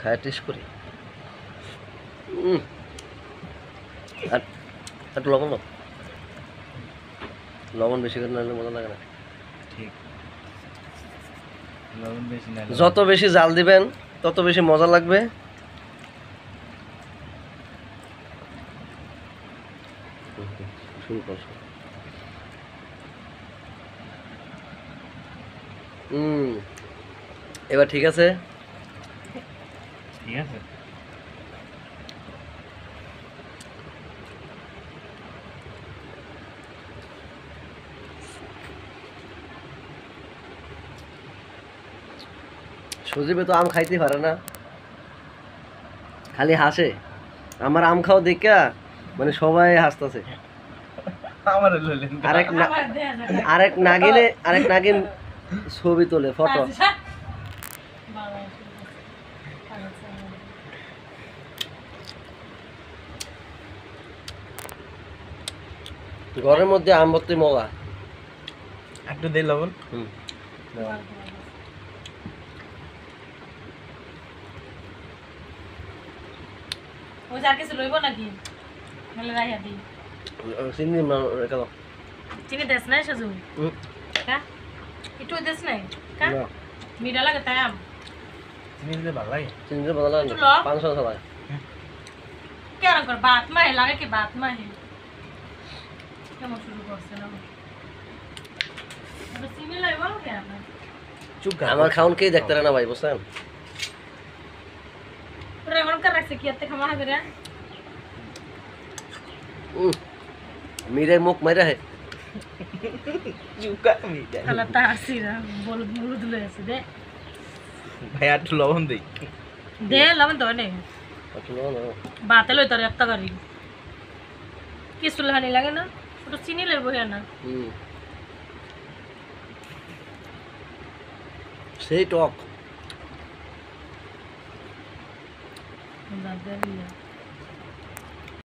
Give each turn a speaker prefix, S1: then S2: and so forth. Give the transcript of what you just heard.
S1: খায় টেস্ট করি। আর একটু লবণ দাও, লবণ বেশি করে না হলে মজা লাগে না।
S2: ঠিক, লবণ বেশি না,
S1: যত বেশি জাল দিবেন তত বেশি মজা লাগবে। শুরু কর। এবার ঠিক আছে।
S2: ঠিক আছে।
S1: সজীবে তো আম খাইতে পারে না, খালি হাসে। আমার আম খাও দেখা মানে সবাই হাসতেছে। আরেক নাগিন ছবি তোলে, ফটো। ঘরের মধ্যে আম ভর্তি মজা।
S2: একটু দে লবণ।
S3: ওই আর কিছু লইব নাকি? নালে রাইয়া দি।
S1: চিনি রেখে দাও।
S3: চিনি দেশ নাই সাজু? কা? একটু দেশ নাই? কা? মিঠা লাগে তাই আম?
S2: চিনি দিলে ভালো লাগে।
S1: চিনি দিলে ভালো লাগে না, 500 সবাই।
S3: কেন কর বাত মাহে লাগে কি বাত মাহে? কেমন শুরু করছে না? চিনি লইব কেন?
S1: আমার খাউনকেই দেখতে না ভাই, বুঝছেন?
S3: রেমন কার রাখছে কি এতে খামা হবে রে?
S1: মেরে মুখ মাইরা হে।
S2: চুকা মিঠা।
S3: তাহলে তা আসিরা বল মুরুদ লই আছে দে।
S2: ভাই একটু লবণ দেই।
S3: দে লবণ তো নে। বাতে লই তোর একটা গাড়ি। কি সুলহানি লাগে না? একটু চিনি লইব হে না।
S1: সেই টক।
S3: দাদা